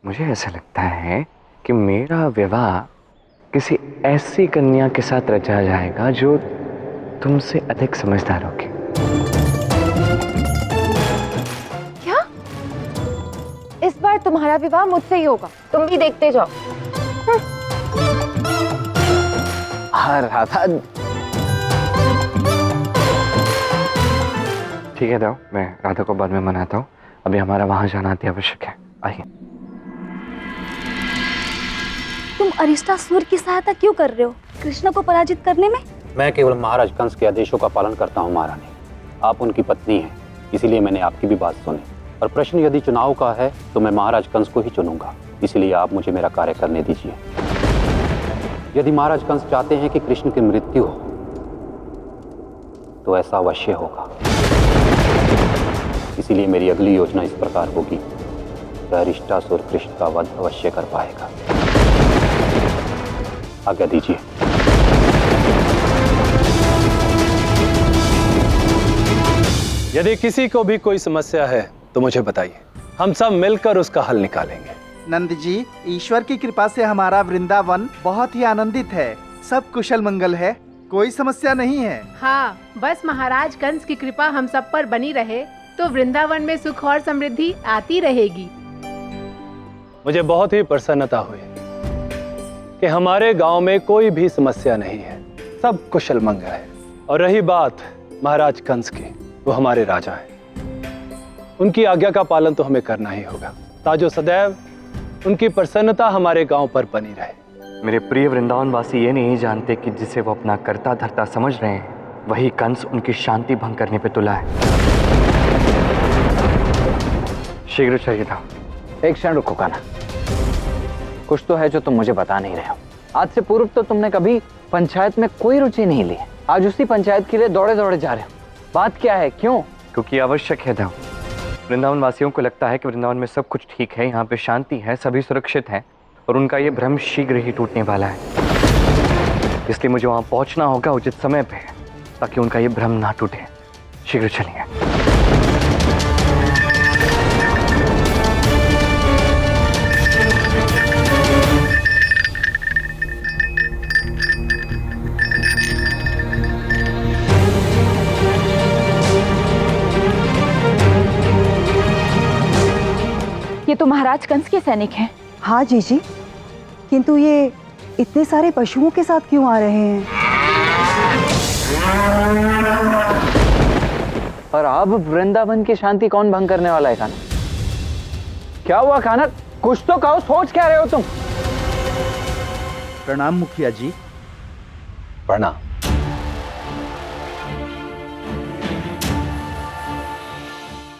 मुझे ऐसा लगता है कि मेरा विवाह किसी ऐसी कन्या के साथ रचा जाएगा जो तुमसे अधिक समझदार होगी। क्या? इस बार तुम्हारा विवाह मुझसे ही होगा, तुम भी देखते जाओ। हाँ राधा, ठीक है दाऊ, मैं राधा को बाद में मनाता हूँ। अभी हमारा वहां जाना अति आवश्यक है। आइए। तुम अरिष्टासुर की सहायता क्यों कर रहे हो कृष्ण को पराजित करने में? मैं केवल महाराज कंस के आदेशों का पालन करता हूँ महारानी। आप उनकी पत्नी हैं, इसीलिए मैंने आपकी भी बात सुनी। और प्रश्न यदि चुनाव का है तो मैं महाराज कंस को ही चुनूंगा, इसलिए आप मुझे मेरा कार्य करने दीजिए। यदि महाराज कंस चाहते हैं कि कृष्ण की मृत्यु हो तो ऐसा अवश्य होगा। इसीलिए मेरी अगली योजना इस प्रकार होगी कि अरिष्टासुर कृष्ण का वध अवश्य कर पाएगा। आज्ञा दीजिए। यदि किसी को भी कोई समस्या है तो मुझे बताइए, हम सब मिलकर उसका हल निकालेंगे। नंद जी, ईश्वर की कृपा से हमारा वृंदावन बहुत ही आनंदित है। सब कुशल मंगल है, कोई समस्या नहीं है। हाँ, बस महाराज कंस की कृपा हम सब पर बनी रहे तो वृंदावन में सुख और समृद्धि आती रहेगी। मुझे बहुत ही प्रसन्नता हुई कि हमारे गांव में कोई भी समस्या नहीं है, सब कुशल मंगल है। और रही बात महाराज कंस की, वो हमारे राजा हैं। उनकी आज्ञा का पालन तो हमें करना ही होगा, ताजो सदैव उनकी प्रसन्नता हमारे गांव पर बनी रहे। मेरे प्रिय वृंदावन वासी ये नहीं जानते कि जिसे वो अपना कर्ता धर्ता समझ रहे हैं, वही कंस उनकी शांति भंग करने पे तुला है। शीघ्र चाहिए था। एक क्षण रुको कान्हा, कुछ तो है जो तुम मुझे बता नहीं रहे हो। आज से पूर्व तो तुमने कभी पंचायत में कोई रुचि नहीं ली, आज उसी पंचायत के लिए दौड़े दौड़े जा रहे हो। बात क्या है, क्यों? क्योंकि आवश्यक है दाऊ। वृंदावन वासियों को लगता है कि वृंदावन में सब कुछ ठीक है, यहाँ पे शांति है, सभी सुरक्षित हैं, और उनका ये भ्रम शीघ्र ही टूटने वाला है। इसलिए मुझे वहाँ पहुँचना होगा उचित समय पे, ताकि उनका ये भ्रम ना टूटे। शीघ्र चलिए। ये तो महाराज कंस के सैनिक हैं। हाँ जीजी, किंतु ये इतने सारे पशुओं के साथ क्यों आ रहे हैं? और अब वृंदावन की शांति कौन भंग करने वाला है कान्हा? क्या हुआ कान्हा, कुछ तो कहो, सोच क्या रहे हो तुम? प्रणाम मुखिया जी। प्रणाम।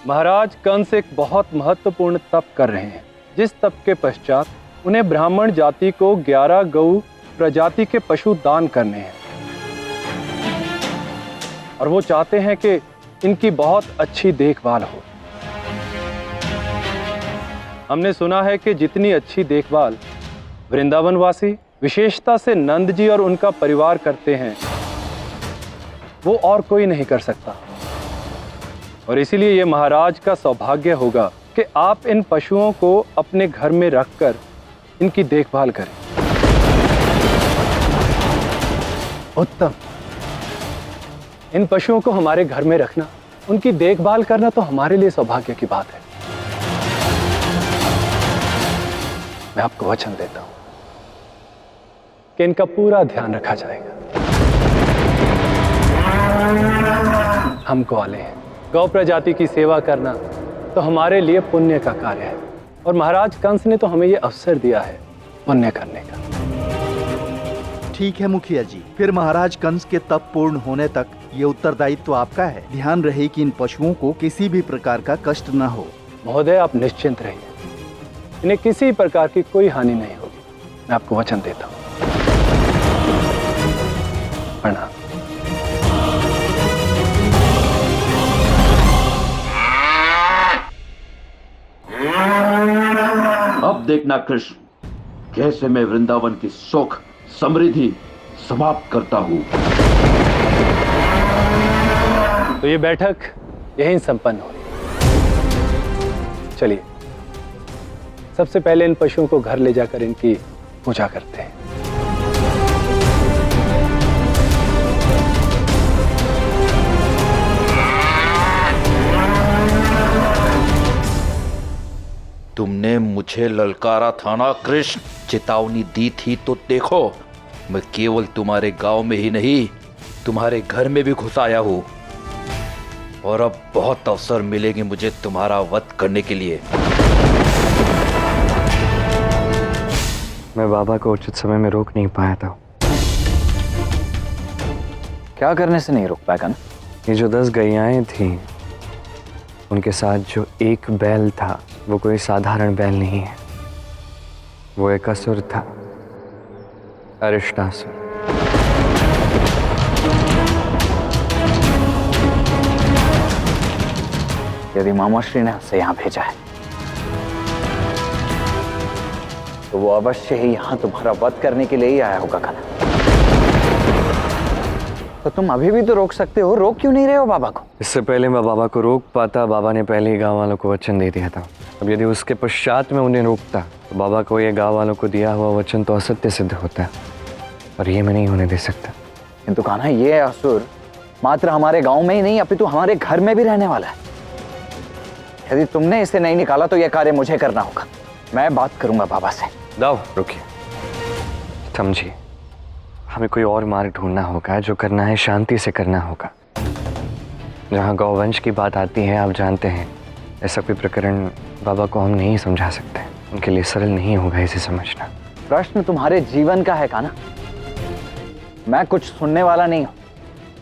महाराज कंस एक बहुत महत्वपूर्ण तप कर रहे हैं, जिस तप के पश्चात उन्हें ब्राह्मण जाति को 11 गौ प्रजाति के पशु दान करने हैं। और वो चाहते हैं कि इनकी बहुत अच्छी देखभाल हो। हमने सुना है कि जितनी अच्छी देखभाल वृंदावन वासी, विशेषता से नंद जी और उनका परिवार करते हैं, वो और कोई नहीं कर सकता। और इसीलिए ये महाराज का सौभाग्य होगा कि आप इन पशुओं को अपने घर में रखकर इनकी देखभाल करें। उत्तम। इन पशुओं को हमारे घर में रखना, उनकी देखभाल करना तो हमारे लिए सौभाग्य की बात है। मैं आपको वचन देता हूं कि इनका पूरा ध्यान रखा जाएगा। हमको वाले हैं, गौ प्रजाति की सेवा करना तो हमारे लिए पुण्य का कार्य है, और महाराज कंस ने तो हमें यह अवसर दिया है पुण्य करने का। ठीक है मुखिया जी, फिर महाराज कंस के तप पूर्ण होने तक ये उत्तरदायित्व आपका है। ध्यान रहे कि इन पशुओं को किसी भी प्रकार का कष्ट न हो। महोदय, आप निश्चिंत रहिए, इन्हें किसी प्रकार की कोई हानि नहीं होगी, मैं आपको वचन देता हूँ। प्रणाम। अब देखना कृष्ण, कैसे मैं वृंदावन की सुख समृद्धि समाप्त करता हूं। तो ये बैठक यहीं संपन्न हो। चलिए सबसे पहले इन पशुओं को घर ले जाकर इनकी पूजा करते हैं। तुमने मुझे ललकारा था ना कृष्ण, चेतावनी दी थी तो देखो, मैं केवल तुम्हारे गांव में ही नहीं तुम्हारे घर में भी घुस आया हूं, और अब बहुत अवसर मिलेंगे मुझे तुम्हारा वध करने के लिए। मैं बाबा को उचित समय में रोक नहीं पाया था। क्या करने से नहीं रोक पाएगा ना? ये जो 10 गैयाएं थी, उनके साथ जो एक बैल था, वो कोई साधारण बैल नहीं है। वो एक असुर था, अरिष्टासुर। यदि मामाश्री ने उसे यहाँ भेजा है तो वो अवश्य ही यहाँ तुम्हारा वध करने के लिए ही आया होगा खाना। तो तुम अभी भी तो रोक सकते हो, रोक क्यों नहीं रहे हो बाबा को? इससे पहले मैं बाबा को रोक पाता, बाबा ने पहले ही गांव वालों को वचन दे दिया था। अब यदि उसके पश्चात में उन्हें रोकता तो बाबा को ये गांव वालों को दिया हुआ वचन तो असत्य सिद्ध होता, और ये मैं नहीं होने दे सकता। किंतु कान्हा, ये असुर मात्र हमारे गांव में ही नहीं अपितु हमारे घर में भी रहने वाला है। यदि तुमने इसे नहीं निकाला तो यह कार्य मुझे करना होगा। मैं बात करूंगा बाबा से। दाव, रुकिए, समझिए, हमें कोई और मार्ग ढूंढना होगा। जो करना है शांति से करना होगा। जहाँ गौवंश की बात आती है, आप जानते हैं, ऐसा कोई प्रकरण बाबा को हम नहीं समझा सकते। उनके लिए सरल नहीं होगा इसे समझना। प्रश्न तुम्हारे जीवन का है कान्हा, मैं कुछ सुनने वाला नहीं हूं।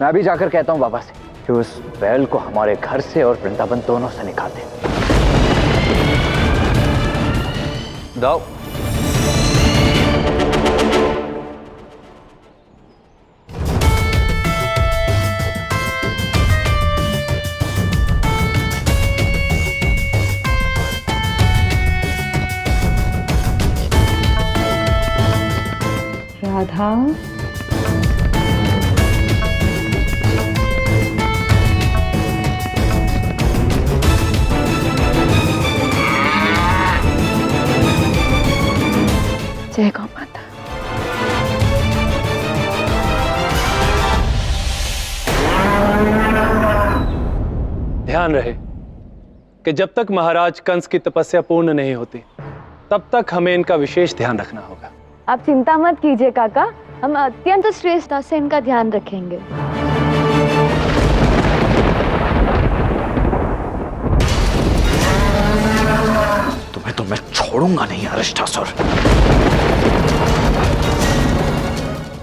मैं अभी जाकर कहता हूं बाबा से कि उस बैल को हमारे घर से और वृंदावन दोनों से निकाल दे। दाव, राधा, जय गौ माता। ध्यान रहे कि जब तक महाराज कंस की तपस्या पूर्ण नहीं होती तब तक हमें इनका विशेष ध्यान रखना होगा। आप चिंता मत कीजिए काका, हम अत्यंत श्रेष्ठता से इनका ध्यान रखेंगे। तुम्हें तो मैं छोड़ूंगा नहीं अरिष्टासुर।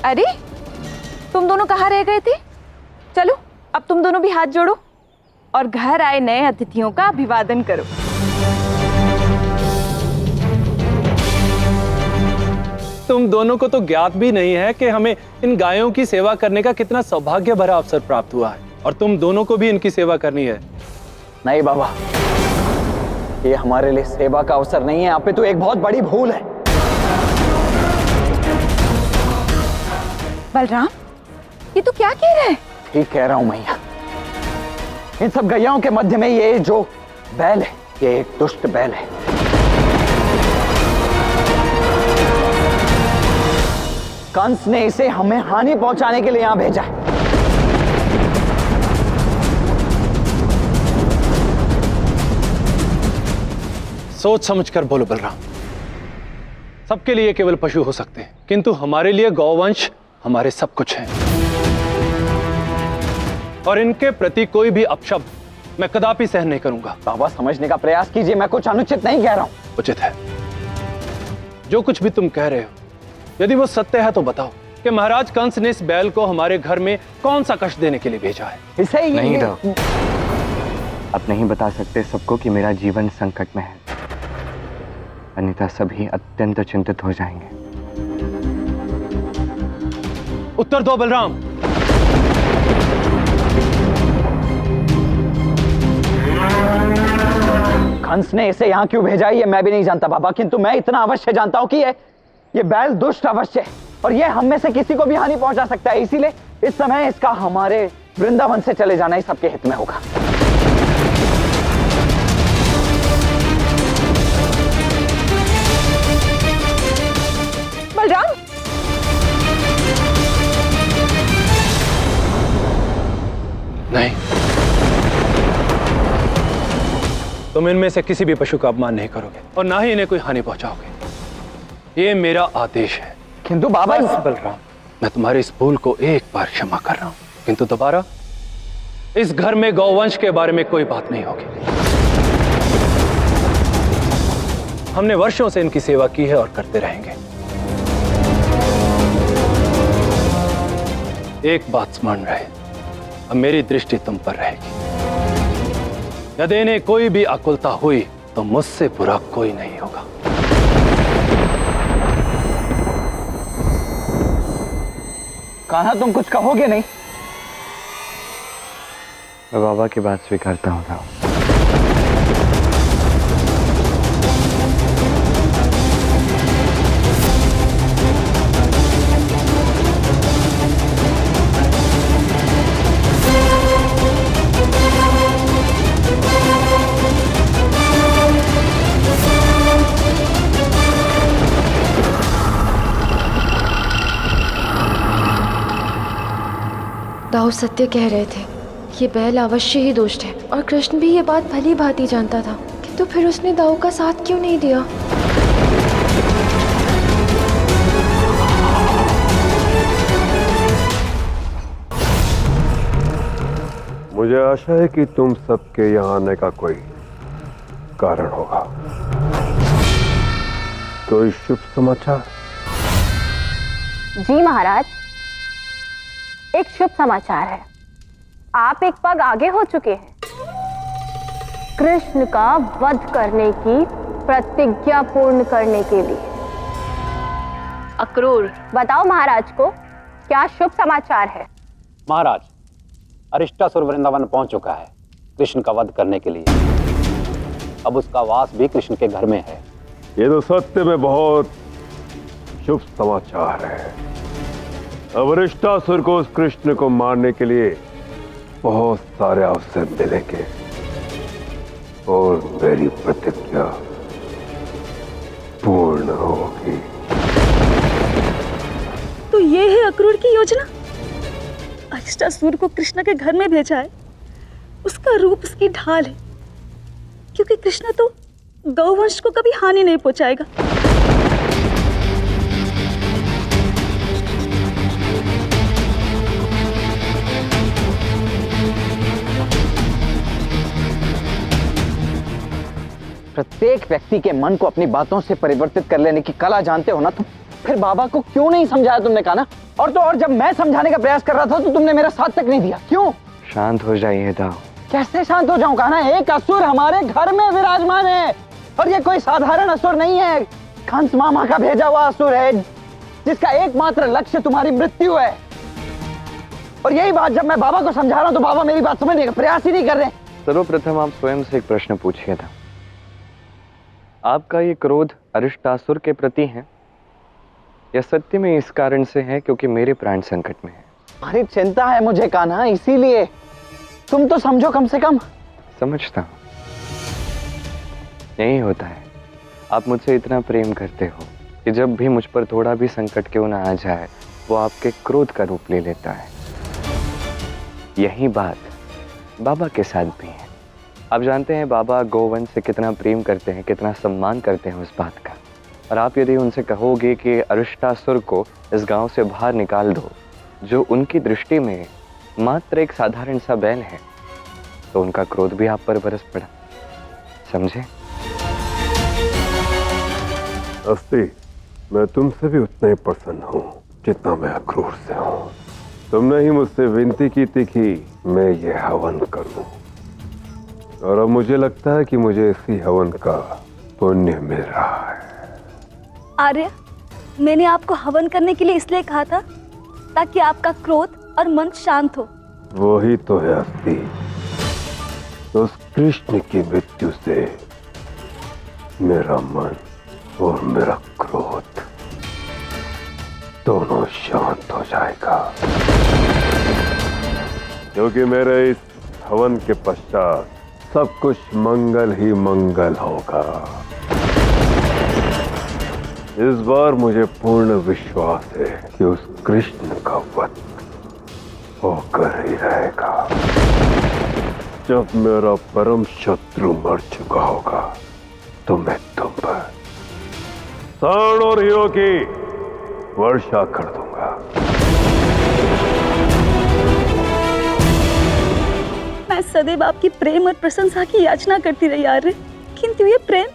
अरे, तुम दोनों कहाँ रह गए थे? चलो, अब तुम दोनों भी हाथ जोड़ो और घर आए नए अतिथियों का अभिवादन करो। तुम दोनों को तो ज्ञात भी नहीं है कि हमें इन गायों की सेवा करने का कितना सौभाग्य भरा अवसर प्राप्त हुआ है, और तुम दोनों को भी इनकी सेवा करनी है। नहीं बाबा, ये हमारे लिए सेवा का अवसर नहीं है, यहाँ पे तो एक बहुत बड़ी भूल है। बलराम, ये तो क्या कह रहे हैं? ठीक कह रहा हूं मैया। इन सब गैयाओं के मध्य में ये जो बैल है, ये एक दुष्ट बैल है। कंस ने इसे हमें हानि पहुंचाने के लिए यहां भेजा है। सोच समझकर बोलो बलराम। सबके लिए केवल पशु हो सकते हैं, किंतु हमारे लिए गौवंश हमारे सब कुछ है, और इनके प्रति कोई भी अपशब्द मैं कदापि सहन नहीं करूंगा। बाबा, समझने का प्रयास कीजिए, मैं कुछ अनुचित नहीं कह रहा हूं। उचित है। जो कुछ भी तुम कह रहे हो, यदि वो सत्य है तो बताओ कि महाराज कंस ने इस बैल को हमारे घर में कौन सा कष्ट देने के लिए भेजा है? इसे ही नहीं दाव, आप नहीं बता सकते सबको कि मेरा जीवन संकट में है, अन्यथा सभी अत्यंत चिंतित हो जाएंगे। उत्तर दो बलराम। कंस ने इसे यहाँ क्यों भेजा ये मैं भी नहीं जानता बाबा, किंतु मैं इतना अवश्य जानता हूं कि ये बैल दुष्ट अवश्य है, और ये हम में से किसी को भी हानि पहुंचा सकता है। इसीलिए इस समय इसका हमारे वृंदावन से चले जाना ही सबके हित में होगा। तुम इनमें से किसी भी पशु का अपमान नहीं करोगे और ना ही इन्हें कोई हानि पहुंचाओगे। ये मेरा आदेश है। किंतु बाबा, बस बलराम, मैं तुम्हारी इस भूल को एक बार क्षमा कर रहा हूं, किंतु दोबारा इस घर में गौवंश के बारे में कोई बात नहीं होगी। हमने वर्षों से इनकी सेवा की है और करते रहेंगे। एक बात स्मरण रहे, अब मेरी दृष्टि तुम पर रहेगी। यदि इन्हें कोई भी आकुलता हुई तो मुझसे बुरा कोई नहीं होगा। कान्हा, तुम कुछ कहोगे नहीं? मैं बाबा की बात स्वीकारता हूँ राव। दाऊ सत्य कह रहे थे, ये बैल अवश्य ही दुष्ट है और कृष्ण भी ये बात भली भांति जानता था, किंतु फिर उसने दाऊ का साथ क्यों नहीं दिया? मुझे आशा है कि तुम सबके यहाँ आने का कोई कारण होगा। कोई शुभ समाचार? जी महाराज, एक शुभ समाचार है। आप एक पग आगे हो चुके हैं। कृष्ण का वध करने की प्रतिज्ञा पूर्ण करने के लिए। अक्रूर, बताओ महाराज को क्या शुभ समाचार है? महाराज, अरिष्टासुर वृंदावन पहुंच चुका है कृष्ण का वध करने के लिए। अब उसका वास भी कृष्ण के घर में है। ये तो सत्य में बहुत शुभ समाचार है। अब अरिष्टासुर को उस कृष्ण को मारने के लिए बहुत सारे अवसर मिलेंगे और मेरी प्रतिज्ञा पूर्ण होगी। तो ये है अक्रूर की योजना। अरिष्टासुर को कृष्ण के घर में भेजा है। उसका रूप उसकी ढाल है, क्योंकि कृष्ण तो गौवंश को कभी हानि नहीं पहुंचाएगा। प्रत्येक व्यक्ति के मन को अपनी बातों से परिवर्तित कर लेने की कला जानते हो ना तुम, फिर बाबा को क्यों नहीं समझाया तुमने? कहा ना, और तो और जब मैं समझाने का प्रयास कर रहा था तो तुमने मेरा साथ तक नहीं दिया। क्यों? शांत हो जाइए दाऊ। कैसे शांत हो जाऊं? कहा ना, एक असुर हमारे घर में विराजमान है और ये कोई साधारण असुर नहीं है। कंस मामा का भेजा हुआ असुर है जिसका एकमात्र लक्ष्य तुम्हारी मृत्यु है। और यही बात जब मैं बाबा को समझा रहा हूं तो बाबा मेरी बात समझने का प्रयास ही नहीं कर रहे। सर्वप्रथम आप स्वयं से एक प्रश्न पूछिए था, आपका ये क्रोध अरिष्टासुर के प्रति है या सत्य में इस कारण से है क्योंकि मेरे प्राण संकट में है? तुम्हारी चिंता है मुझे कान्हा, इसीलिए। तुम तो समझो कम से कम। समझता हूं, यही होता है। आप मुझसे इतना प्रेम करते हो कि जब भी मुझ पर थोड़ा भी संकट क्यों ना आ जाए वो आपके क्रोध का रूप ले लेता है। यही बात बाबा के साथ भी है। आप जानते हैं बाबा गोवंश से कितना प्रेम करते हैं, कितना सम्मान करते हैं उस बात का। और आप यदि उनसे कहोगे कि अरिष्टासुर को इस गांव से बाहर निकाल दो, जो उनकी दृष्टि में मात्र एक साधारण सा बैल है, तो उनका क्रोध भी आप पर बरस पड़ा। समझे? अस्ति, मैं तुमसे भी उतना ही प्रसन्न हूँ जितना मैं अक्रूर से हूँ। तुमने ही मुझसे विनती की थी कि मैं ये हवन करूं, और अब मुझे लगता है कि मुझे इसी हवन का पुण्य मिल रहा है। आर्य, मैंने आपको हवन करने के लिए इसलिए कहा था ताकि आपका क्रोध और मन शांत हो। वही तो है अस्ति। उस कृष्ण की मृत्यु से मेरा मन और मेरा क्रोध दोनों शांत हो जाएगा, क्योंकि मेरे इस हवन के पश्चात सब कुछ मंगल ही मंगल होगा। इस बार मुझे पूर्ण विश्वास है कि उस कृष्ण का वध होकर ही रहेगा। जब मेरा परम शत्रु मर चुका होगा तो मैं तुम पर स्वर्ण और हीरो की वर्षा कर दूंगा। मैं सदैव आपकी प्रेम और प्रशंसा की याचना करती रही आर्य, किंतु ये प्रेम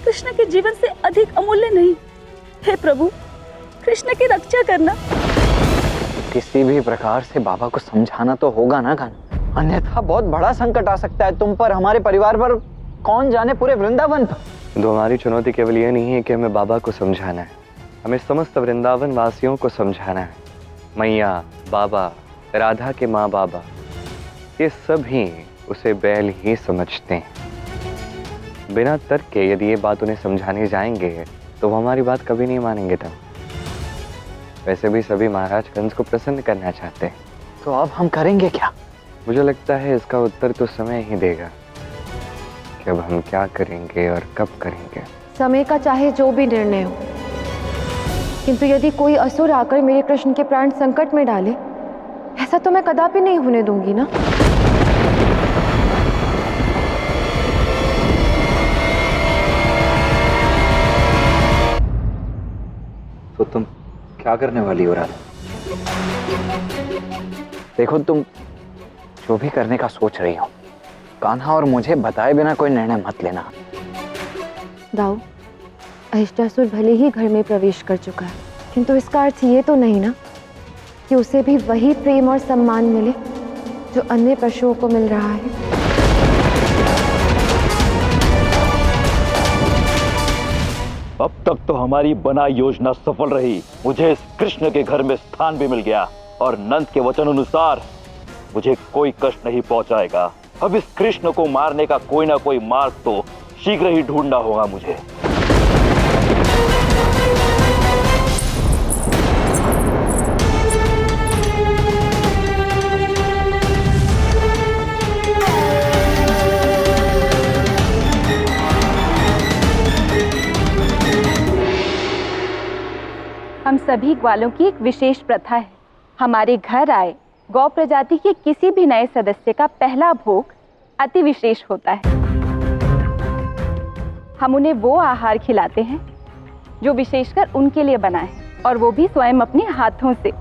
कृष्ण के जीवन से अधिक अमूल्य नहीं। हे प्रभु, कृष्ण की रक्षा करना। किसी भी प्रकार से बाबा को समझाना तो होगा ना कान्हा, अन्यथा बहुत बड़ा संकट आ सकता है तुम पर, हमारे परिवार पर, कौन जाने पूरे वृंदावन पर। तो हमारी चुनौती केवल ये नहीं है कि हमें बाबा को समझाना है, हमें समस्त वृंदावन वासियों को समझाना है। मैया, बाबा, राधा के माँ बाबा, ये सभी उसे बैल ही समझते हैं। बिना तर्क के यदि ये बात उन्हें समझाने जाएंगे तो वो हमारी बात कभी नहीं मानेंगे। तब वैसे भी सभी महाराज कंस को प्रसन्न करना चाहते हैं। तो अब हम करेंगे क्या? मुझे लगता है इसका उत्तर तो समय ही देगा कि अब हम क्या करेंगे और कब करेंगे। समय का चाहे जो भी निर्णय हो, किंतु यदि कोई असुर आकर मेरे कृष्ण के प्राण संकट में डाले, ऐसा तो मैं कदापि नहीं होने दूंगी ना। तो तुम क्या करने वाली हो राधा? देखो, तुम जो भी करने का सोच रही हो, कान्हा और मुझे बताए बिना कोई निर्णय मत लेना। दाऊ, अहिष्टासुर भले ही घर में प्रवेश कर चुका है, किंतु इसका अर्थ ये तो नहीं ना कि उसे भी वही प्रेम और सम्मान मिले जो अन्य पशुओं को मिल रहा है। अब तक तो हमारी बनाई योजना सफल रही। मुझे इस कृष्ण के घर में स्थान भी मिल गया और नंद के वचन अनुसार मुझे कोई कष्ट नहीं पहुंचाएगा। अब इस कृष्ण को मारने का कोई ना कोई मार्ग तो शीघ्र ही ढूंढना होगा मुझे। हम सभी ग्वालों की एक विशेष प्रथा है। हमारे घर आए गौ प्रजाति के किसी भी नए सदस्य का पहला भोग अति विशेष होता है। हम उन्हें वो आहार खिलाते हैं जो विशेषकर उनके लिए बना है, और वो भी स्वयं अपने हाथों से।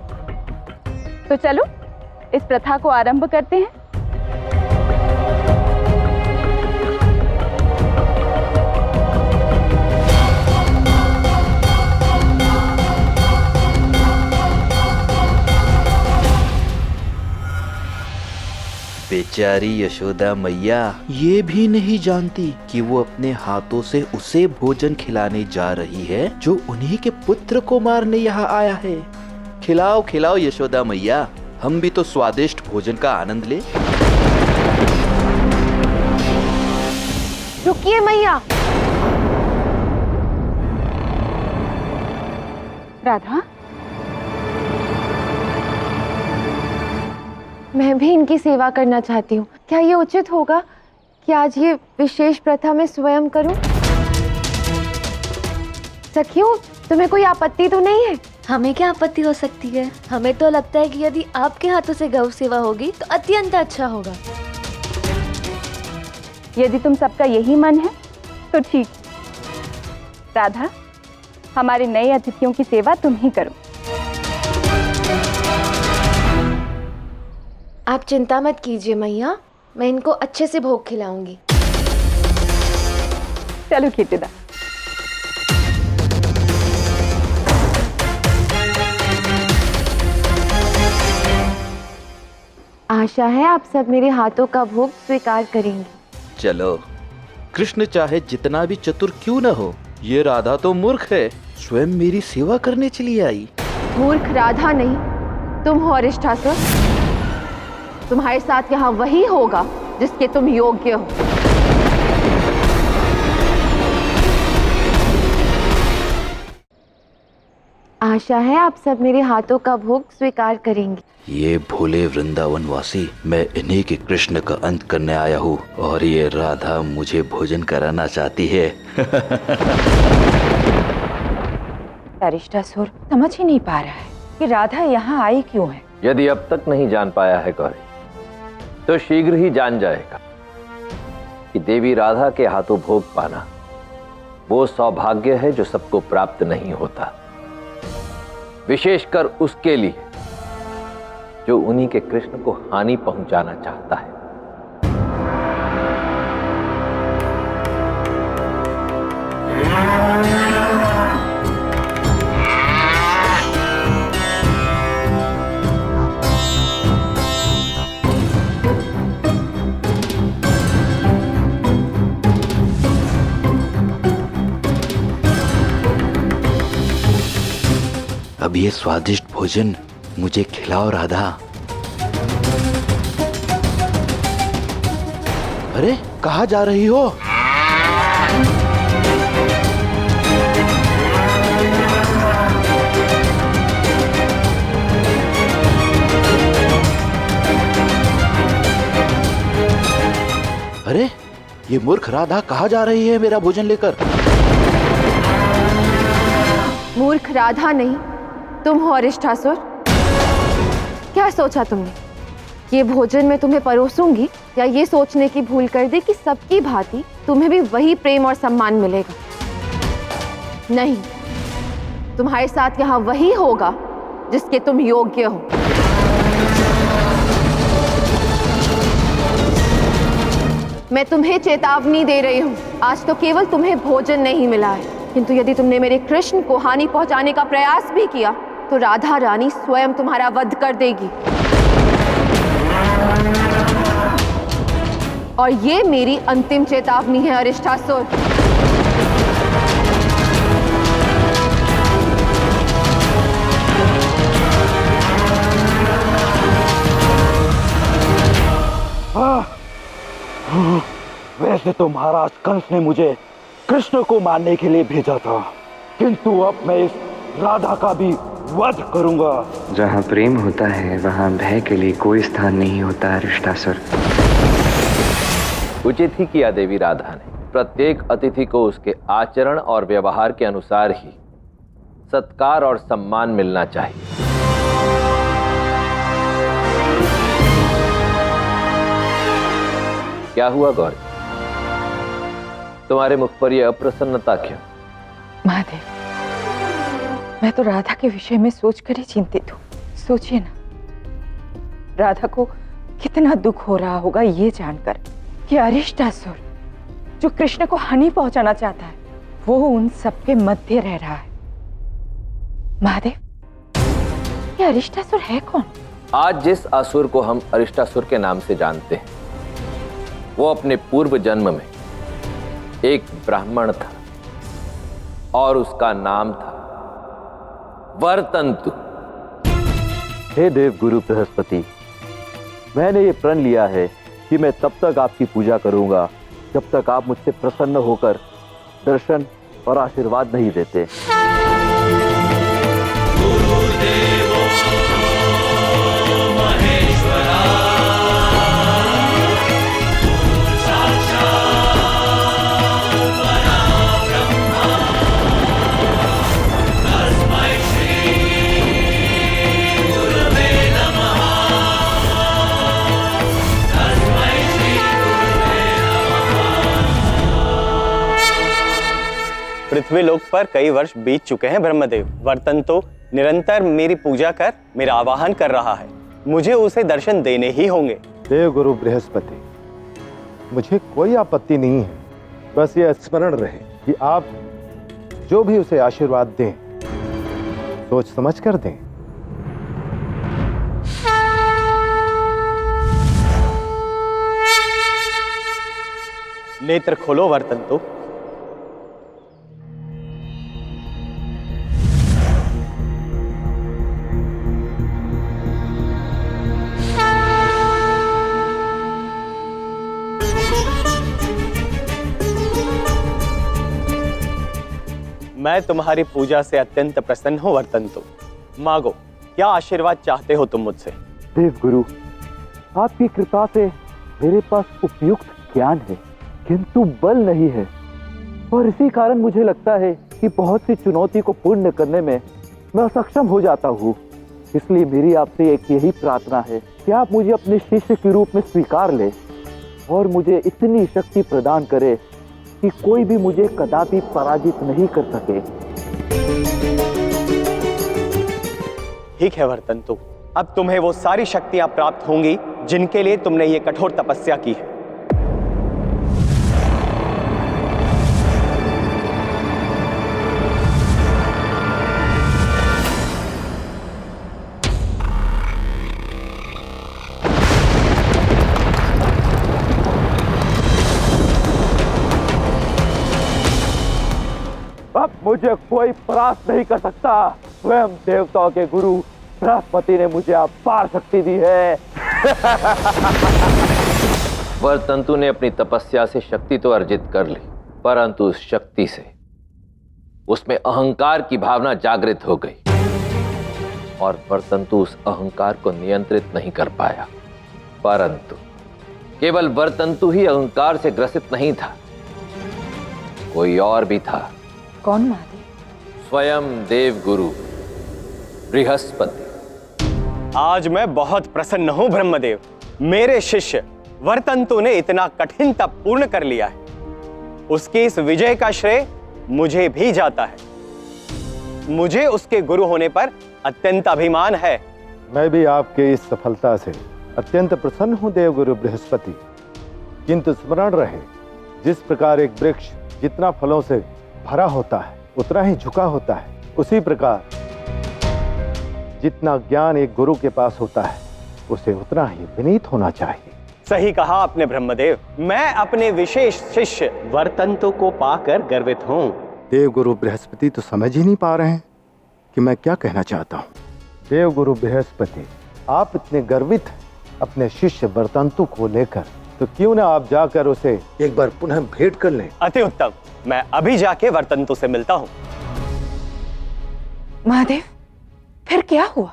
तो चलो इस प्रथा को आरंभ करते हैं। बेचारी यशोदा मैया ये भी नहीं जानती कि वो अपने हाथों से उसे भोजन खिलाने जा रही है जो उन्हीं के पुत्र को मारने यहाँ आया है। खिलाओ खिलाओ यशोदा मैया, हम भी तो स्वादिष्ट भोजन का आनंद ले। रुकिए मैया। राधा, मैं भी इनकी सेवा करना चाहती हूँ। क्या ये उचित होगा कि आज ये विशेष प्रथा मैं स्वयं करूँ? सखियों, तुम्हें कोई आपत्ति तो नहीं है? हमें क्या आपत्ति हो सकती है? हमें तो लगता है कि यदि आपके हाथों से गौ सेवा होगी तो अत्यंत अच्छा होगा। यदि तुम सबका यही मन है तो ठीक। राधा, हमारे नए अतिथियों की सेवा तुम ही करो। आप चिंता मत कीजिए मैया, मैं इनको अच्छे से भोग खिलाऊंगी। चलो कीर्तिदा। आशा है आप सब मेरे हाथों का भोग स्वीकार करेंगे। चलो, कृष्ण चाहे जितना भी चतुर क्यों न हो, ये राधा तो मूर्ख है, स्वयं मेरी सेवा करने चली आई। मूर्ख राधा नहीं, तुम हो अरिष्टासुर। तुम्हारे साथ यहाँ वही होगा जिसके तुम योग्य हो। आशा है आप सब मेरे हाथों का भोग स्वीकार करेंगे। ये भोले वृंदावन वासी, मैं इन्हीं के कृष्ण का अंत करने आया हूँ और ये राधा मुझे भोजन कराना चाहती है। अरिष्टासुर समझ ही नहीं पा रहा है कि राधा यहाँ आई क्यों है। यदि अब तक नहीं जान पाया है गौरी, तो शीघ्र ही जान जाएगा कि देवी राधा के हाथों भोग पाना वो सौभाग्य है जो सबको प्राप्त नहीं होता, विशेषकर उसके लिए जो उन्हीं के कृष्ण को हानि पहुंचाना चाहता है। अब ये स्वादिष्ट भोजन मुझे खिलाओ राधा। अरे कहाँ जा रही हो? अरे ये मूर्ख राधा कहाँ जा रही है मेरा भोजन लेकर? मूर्ख राधा नहीं, तुम हो अरिष्टासुर। क्या सोचा तुमने? ये भोजन मैं तुम्हें परोसूंगी या ये सोचने की भूल कर दी कि सबकी भांति तुम्हें भी वही प्रेम और सम्मान मिलेगा? नहीं, तुम्हारे साथ यहाँ वही होगा जिसके तुम योग्य हो। मैं तुम्हें चेतावनी दे रही हूँ, आज तो केवल तुम्हें भोजन नहीं मिला है, किंतु यदि तुमने मेरे कृष्ण को हानि पहुंचाने का प्रयास भी किया तो राधा रानी स्वयं तुम्हारा वध कर देगी। और ये मेरी अंतिम चेतावनी है अरिष्टासुर। वैसे तो महाराज कंस ने मुझे कृष्ण को मारने के लिए भेजा था, किंतु अब मैं इस राधा का भी वध करूंगा। जहाँ प्रेम होता है वहाँ भय के लिए कोई स्थान नहीं होता अरिष्टासुर। उचित ही किया देवी राधा ने। प्रत्येक अतिथि को उसके आचरण और व्यवहार के अनुसार ही सत्कार और सम्मान मिलना चाहिए। क्या हुआ गौरी, तुम्हारे मुख पर यह अप्रसन्नता क्यों? महादेव, मैं तो राधा के विषय में सोचकर ही चिंतित हूँ। सोचिए ना, राधा को कितना दुख हो रहा होगा ये जानकर कि अरिष्टासुर जो कृष्ण को हानि पहुंचाना चाहता है वो उन सबके मध्य रह रहा है। महादेव, ये अरिष्टासुर है कौन? आज जिस असुर को हम अरिष्टासुर के नाम से जानते हैं वो अपने पूर्व जन्म में एक ब्राह्मण था और उसका नाम था वर्तंतु। हे देव गुरु बृहस्पति, मैंने ये प्रण लिया है कि मैं तब तक आपकी पूजा करूंगा जब तक आप मुझसे प्रसन्न होकर दर्शन और आशीर्वाद नहीं देते। पृथ्वी लोक पर कई वर्ष बीत चुके हैं ब्रह्मदेव। वर्तंतो निरंतर मेरी पूजा कर मेरा आवाहन कर रहा है, मुझे उसे दर्शन देने ही होंगे। देव गुरु बृहस्पति, मुझे कोई आपत्ति नहीं है, बस ये स्मरण रहे कि आप जो भी उसे आशीर्वाद दें सोच समझ कर दें। नेत्र खोलो वर्तंतो। मैं तुम्हारी पूजा से अत्यंत प्रसन्न हूं वर्तंतो। मांगो, क्या आशीर्वाद चाहते हो तुम मुझसे? देव गुरु, आपकी कृपा से मेरे पास उपयुक्त ज्ञान है किंतु बल नहीं है, और इसी कारण मुझे लगता है कि बहुत सी चुनौती को पूर्ण करने में मैं असक्षम हो जाता हूँ। इसलिए मेरी आपसे एक यही प्रार्थना है कि आप मुझे अपने शिष्य के रूप में स्वीकार ले और मुझे इतनी शक्ति प्रदान करे कि कोई भी मुझे कदापि पराजित नहीं कर सके। ठीक है वर्तंतु, अब तुम्हें वो सारी शक्तियां प्राप्त होंगी जिनके लिए तुमने ये कठोर तपस्या की है। अब मुझे कोई परास्त नहीं कर सकता। स्वयं देवताओं के गुरु बृहस्पति ने मुझे अपार शक्ति दी है। वरतंतु ने अपनी तपस्या से शक्ति तो अर्जित कर ली, परंतु उस शक्ति से उसमें अहंकार की भावना जागृत हो गई और वरतंतु उस अहंकार को नियंत्रित नहीं कर पाया। परंतु केवल वरतंतु ही अहंकार से ग्रसित नहीं था, कोई और भी था। कौन महादेव? स्वयं देव गुरु बृहस्पति। आज मैं बहुत प्रसन्न हूं ब्रह्मदेव। मेरे शिष्य वर्तंतु ने इतना कठिन तप पूर्ण कर लिया है, उसकी इस विजय का श्रेय मुझे भी जाता है। मुझे उसके गुरु होने पर अत्यंत अभिमान है। मैं भी आपके इस सफलता से अत्यंत प्रसन्न हूं देवगुरु बृहस्पति। किंतु स्मरण रहे, जिस प्रकार एक वृक्ष जितना फलों से भरा होता है उतना ही झुका होता है, उसी प्रकार जितना ज्ञान एक गुरु के पास होता है उसे उतना ही विनीत होना चाहिए। सही कहा आपने ब्रह्मदेव। मैं अपने विशेष शिष्य वर्तंतु को पाकर गर्वित हूं। देवगुरु बृहस्पति तो समझ ही नहीं पा रहे हैं कि मैं क्या कहना चाहता हूँ। देवगुरु बृहस्पति, आप इतने गर्वित हैं अपने शिष्य वर्तंतु को लेकर, तो क्यों ना आप जाकर उसे एक बार पुनः भेंट कर लें। अति उत्तम, मैं अभी जाके वर्तंतु से मिलता हूं। महादेव, फिर क्या हुआ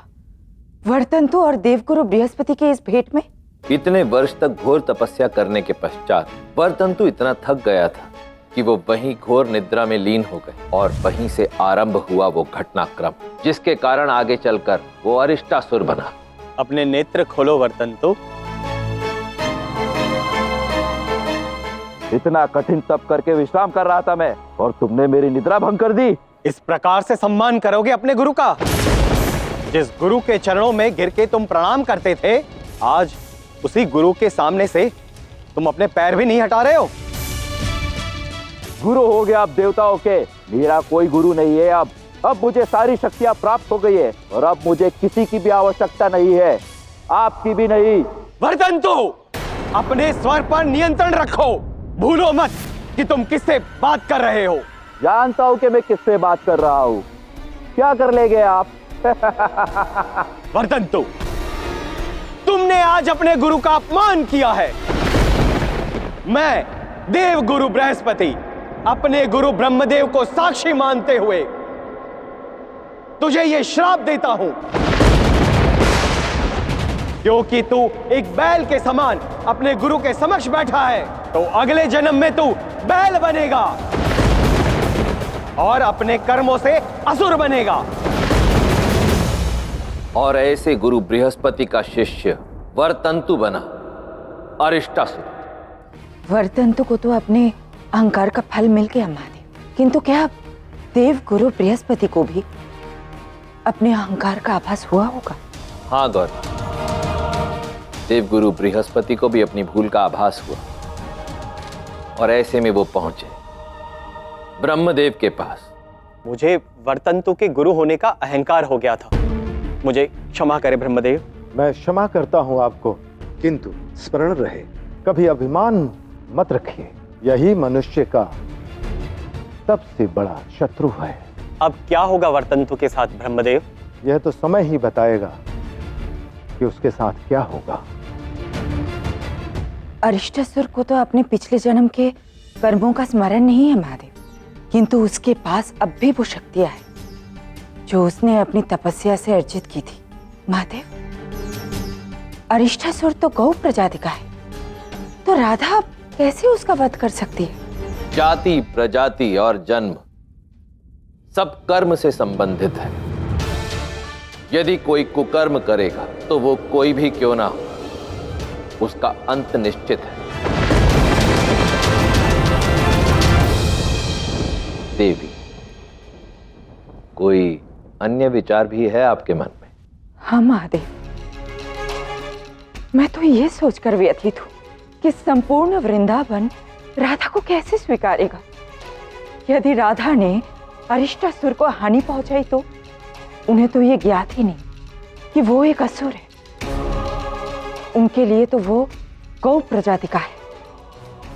वर्तंतु और देवगुरु बृहस्पति के इस भेंट में? इतने वर्ष तक घोर तपस्या करने के पश्चात वर्तंतु इतना थक गया था कि वो वहीं घोर निद्रा में लीन हो गए और वहीं से आरंभ हुआ वो घटनाक्रम जिसके कारण आगे चलकर वो अरिष्टासुर बना। अपने नेत्र खोलो वर्तंतु। इतना कठिन तप करके विश्राम कर रहा था मैं और तुमने मेरी निद्रा भंग कर दी। इस प्रकार से सम्मान करोगे अपने गुरु का? जिस गुरु के चरणों में गिर के तुम प्रणाम करते थे, आज उसी गुरु के सामने से तुम अपने पैर भी नहीं हटा रहे हो। गुरु हो गया आप देवताओं के, मेरा कोई गुरु नहीं है। अब मुझे सारी शक्तियां प्राप्त हो गई है और अब मुझे किसी की भी आवश्यकता नहीं है, आपकी भी नहीं। वर्तंतु, अपने स्वर पर नियंत्रण रखो। भूलो मत कि तुम किससे बात कर रहे हो। जानता हूं कि मैं किससे बात कर रहा हूं। क्या कर ले गए आप? वर्तंतु, तुमने आज अपने गुरु का अपमान किया है। मैं देव गुरु बृहस्पति अपने गुरु ब्रह्मदेव को साक्षी मानते हुए तुझे यह श्राप देता हूं, क्योंकि तू एक बैल के समान अपने गुरु के समक्ष बैठा है, तो अगले जन्म में तू बैल बनेगा और अपने कर्मों से असुर बनेगा। और ऐसे गुरु बृहस्पति का शिष्य वर्तंतु बना अरिष्टासुर। वर्तंतु को तो अपने अहंकार का फल मिल गया महादेव, किंतु क्या देव गुरु बृहस्पति को भी अपने अहंकार का आभास हुआ होगा? हाँ गौर, देवगुरु बृहस्पति को भी अपनी भूल का आभास हुआ और ऐसे में वो पहुंचे ब्रह्मदेव के पास। मुझे वर्तंतु के गुरु होने का अहंकार हो गया था, मुझे क्षमा करे ब्रह्मदेव। मैं क्षमा करता हूं आपको, किंतु स्मरण रहे, कभी अभिमान मत रखिए। यही मनुष्य का सबसे बड़ा शत्रु है। अब क्या होगा वर्तंतु के साथ ब्रह्मदेव? यह तो समय ही बताएगा कि उसके साथ क्या होगा। अरिष्टासुर को तो अपने पिछले जन्म के कर्मों का स्मरण नहीं है महादेव, किंतु उसके पास अब भी वो शक्तियां हैं जो उसने अपनी तपस्या से अर्जित की थी। महादेव, अरिष्टासुर तो गौ प्रजाति का है, तो राधा कैसे उसका वध कर सकती है? जाति, प्रजाति और जन्म सब कर्म से संबंधित है। यदि कोई कुकर्म करेगा तो वो कोई भी क्यों ना हो, उसका अंत निश्चित है। देवी, कोई अन्य विचार भी है आपके मन में? हाँ महादेव, मैं तो ये सोचकर व्यथित हूँ कि संपूर्ण वृंदावन राधा को कैसे स्वीकारेगा। यदि राधा ने अरिष्टासुर को हानि पहुंचाई तो उन्हें तो ये ज्ञात ही नहीं कि वो एक असुर है। उनके लिए तो वो गौ प्रजाति का है,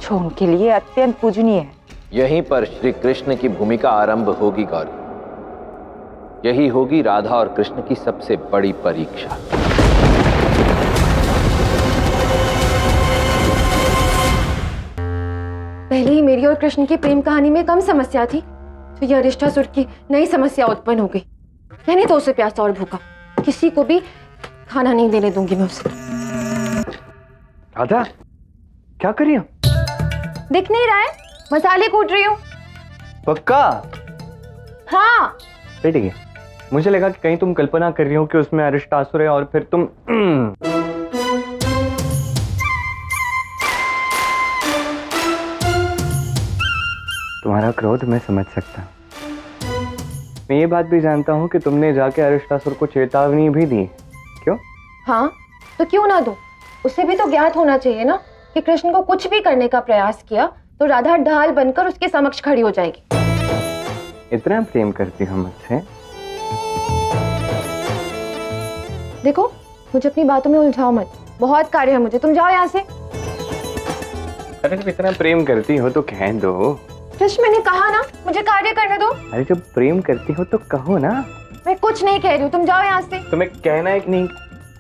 जो उनके लिए अत्यंत पूजनीय है। यहीं पर श्री कृष्ण की भूमिका आरंभ होगी गौरी। यही होगी राधा और कृष्ण की सबसे बड़ी परीक्षा। पहले ही मेरी और कृष्ण की प्रेम कहानी में कम समस्या थी, तो यह अरिष्टासुर की नई समस्या उत्पन्न हो गई। रहने दो उसे प्यासा और भूखा, किसी को भी खाना नहीं देने दूंगी मैं उसे। राधा, क्या कर रही हो? दिख नहीं रहा है? मसाले कूट रही हूँ। पक्का? हाँ। ठीक है, मुझे लगा कि कहीं तुम कल्पना कर रही हो कि उसमें अरिष्टासुर है और फिर तुम तुम्हारा क्रोध मैं समझ सकता हूँ। मैं ये बात भी जानता हूँ कि तुमने जाके अरिष्टासुर को चेतावनी भी दी। क्यों? हाँ, तो क्यों ना दो? उसे भी तो ज्ञात होना चाहिए ना कि कृष्ण को कुछ भी करने का प्रयास किया तो राधा ढाल बनकर उसके समक्ष खड़ी हो जाएगी। इतना प्रेम करती हो मुझसे? देखो, मुझे अपनी बातों में उलझाओ मत, बहुत कार्य है मुझे, तुम जाओ यहाँ से। अरे जब इतना प्रेम करती हो तो कह दो। कृष्ण, मैंने कहा ना मुझे कार्य करने दो। अरे जब प्रेम करती हो तो कहो ना। मैं कुछ नहीं कह रही हूँ, तुम जाओ यहाँ से। तुम्हें कहना है कि नहीं?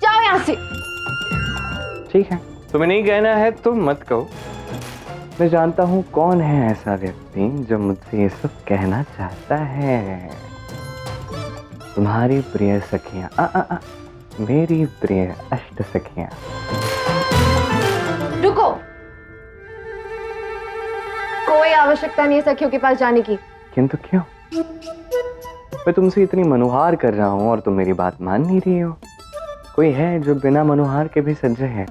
जाओ यहाँ से। ठीक है, तुम्हें नहीं कहना है तो मत कहो। मैं जानता हूँ कौन है ऐसा व्यक्ति जो मुझसे ये सब कहना चाहता है। तुम्हारी प्रिय सखियां, मेरी प्रिय अष्ट सखियां। रुको, कोई आवश्यकता नहीं है सखियों के पास जाने की। किंतु क्यों? मैं तुमसे इतनी मनुहार कर रहा हूँ और तुम मेरी बात मान नहीं रही हो। कोई है जो बिना मनुहार के भी सज्ज है,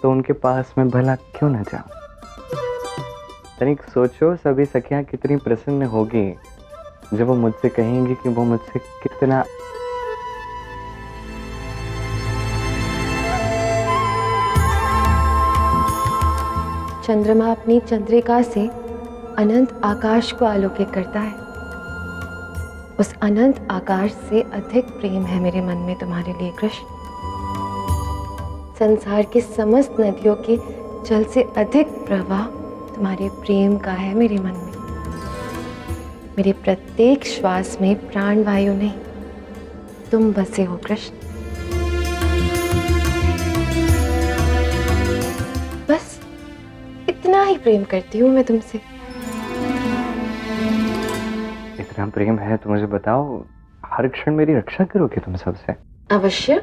तो उनके पास मैं भला क्यों न जाऊं? तनिक सोचो, सभी सखियां कितनी प्रसन्न होगी जब वो मुझसे कहेंगी कि वो मुझसे कितना चंद्रमा अपनी चंद्रिका से अनंत आकाश को आलोकित करता है। उस अनंत आकाश से अधिक प्रेम है मेरे मन में तुम्हारे लिए कृष्ण। संसार के समस्त नदियों के जल से अधिक प्रवाह तुम्हारे प्रेम का है मेरे मन में। मेरे प्रत्येक श्वास में प्राण वायु नहीं, तुम बसे हो कृष्ण। बस इतना ही प्रेम करती हूँ मैं तुमसे। इतना प्रेम है तो मुझे बताओ, हर क्षण मेरी रक्षा करोगे तुम सबसे? अवश्य,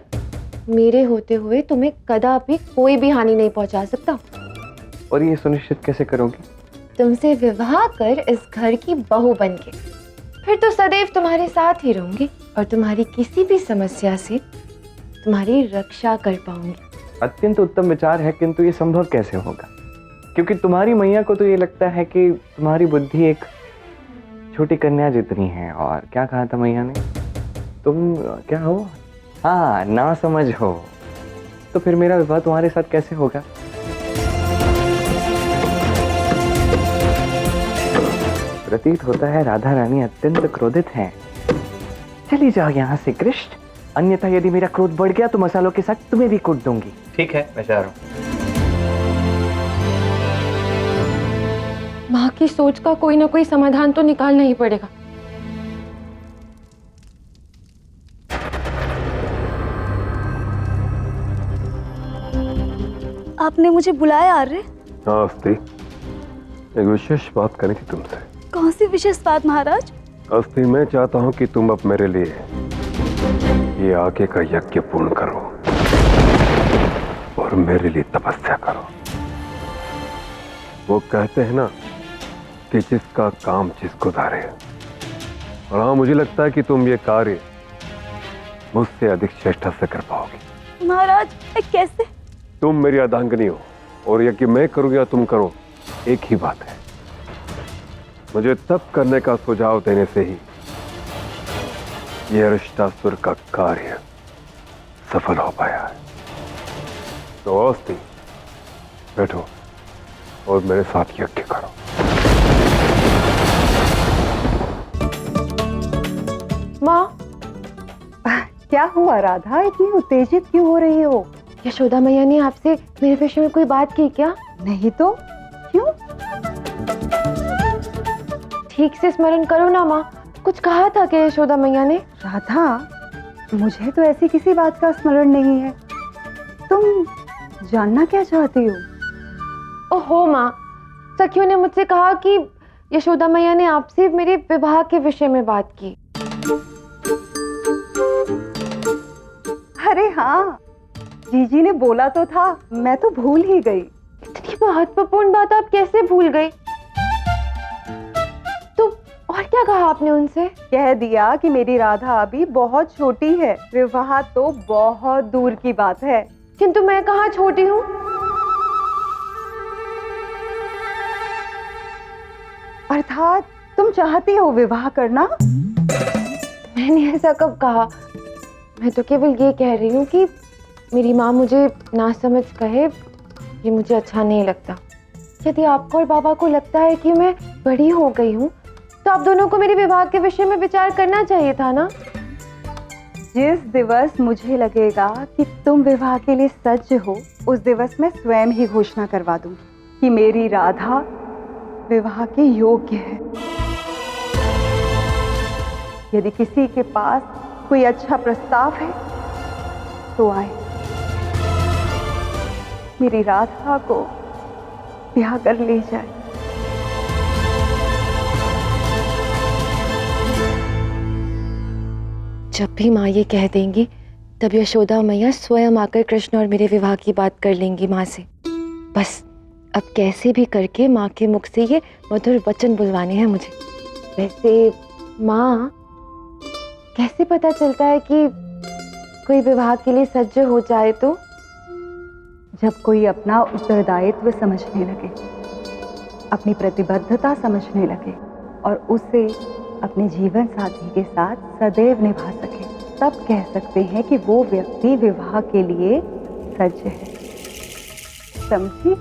मेरे होते हुए तुम्हें कदापि कोई भी हानि नहीं पहुंचा सकता। और ये सुनिश्चित कैसे करोगी? तुमसे विवाह कर इस घर की बहू बनके, फिर तो सदैव तुम्हारे साथ ही रहूंगी और तुम्हारी किसी भी समस्या से तुम्हारी रक्षा कर पाऊंगी। अत्यंत उत्तम विचार है, किंतु ये संभव कैसे होगा? क्योंकि तुम्हारी मैया को तो ये लगता है कि तुम्हारी बुद्धि एक छोटी कन्या जितनी है। और क्या कहा था मैया ने? तुम क्या हो? हाँ, ना समझ हो। तो फिर मेरा विवाह तुम्हारे साथ कैसे होगा? प्रतीत होता है राधा रानी अत्यंत क्रोधित हैं। चली जाओ यहाँ से कृष्ण, अन्यथा यदि मेरा क्रोध बढ़ गया तो मसालों के साथ तुम्हें भी कूट दूंगी। ठीक है, मैं जा रहा हूँ। माँ की सोच का कोई ना कोई समाधान तो निकालना ही पड़ेगा। आपने मुझे बुलाया आर्य? हाँ अस्थि, एक विशेष बात करनी थी तुमसे। कौन सी विशेष बात महाराज? अस्थि, मैं चाहता हूँ कि तुम अब मेरे लिए ये आगे का यज्ञ पूर्ण करो और मेरे लिए तपस्या करो। वो कहते हैं ना कि जिसका काम जिसको धारे। और हाँ, मुझे लगता है कि तुम ये कार्य मुझसे अधिक चेष्टा से कर पाओगी। महाराज कैसे? तुम मेरी अर्धांगिनी हो और यज्ञ मैं करूं या तुम करो, एक ही बात है। मुझे तप करने का सुझाव देने से ही यह अरिष्टासुर का कार्य सफल हो पाया है। तो अस्थि, बैठो और मेरे साथ यज्ञ करो। माँ, क्या हुआ राधा, इतनी उत्तेजित क्यों हो रही हो? यशोदा मैया ने आपसे मेरे विषय में कोई बात की क्या? नहीं तो क्यों? ठीक से स्मरण करो ना माँ, कुछ कहा था क्या यशोदा मैया ने? राधा, मुझे तो ऐसी किसी बात का स्मरण नहीं है। तुम जानना क्या चाहती हो? ओहो माँ, सखियों ने मुझसे कहा कि यशोदा मैया ने आपसे मेरे विवाह के विषय में बात की। अरे हाँ, जीजी ने बोला तो था, मैं तो भूल ही गई। इतनी महत्वपूर्ण बात आप कैसे भूल गई? तो और क्या कहा आपने उनसे? कह दिया कि मेरी राधा अभी बहुत छोटी है, विवाह तो बहुत दूर की बात है। किंतु मैं कहाँ छोटी हूँ? अर्थात तुम चाहती हो विवाह करना? मैंने ऐसा कब कहा? मैं तो केवल ये कह रही हूँ कि मेरी माँ मुझे ना समझ कहे, ये मुझे अच्छा नहीं लगता। यदि आपको और बाबा को लगता है कि मैं बड़ी हो गई हूँ, तो आप दोनों को मेरे विवाह के विषय में विचार करना चाहिए था ना। जिस दिवस मुझे लगेगा कि तुम विवाह के लिए सज्ज हो, उस दिवस मैं स्वयं ही घोषणा करवा दूंगी कि मेरी राधा विवाह के योग्य है। यदि किसी के पास कोई अच्छा प्रस्ताव है तो आए, मेरी राधा को ब्याह कर ले जाए। जब भी माँ ये कह देंगी, तब यशोदा मैया स्वयं आकर कृष्ण और मेरे विवाह की बात कर लेंगी माँ से। बस अब कैसे भी करके माँ के मुख से ये मधुर वचन बुलवाने हैं मुझे। वैसे माँ, कैसे पता चलता है कि कोई विवाह के लिए सज्ज हो जाए? तो जब कोई अपना उत्तरदायित्व समझने लगे, अपनी प्रतिबद्धता समझने लगे और उसे अपने जीवन साथी के साथ सदैव निभा सके, तब कह सकते हैं कि वो व्यक्ति विवाह के लिए सज्ज है। समझी?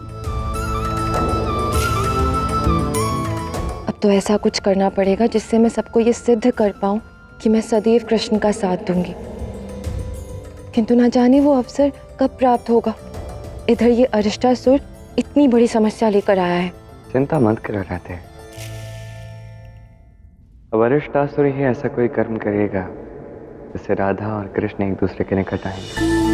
अब तो ऐसा कुछ करना पड़ेगा जिससे मैं सबको ये सिद्ध कर पाऊं कि मैं सदैव कृष्ण का साथ दूंगी। किंतु ना जाने वो अवसर कब प्राप्त होगा। इधर ये अरिष्टासुर इतनी बड़ी समस्या लेकर आया है। चिंता मत करो राधे, अब अरिष्टासुर ही ऐसा कोई कर्म करेगा जिससे राधा और कृष्ण एक दूसरे के निकट आएंगे।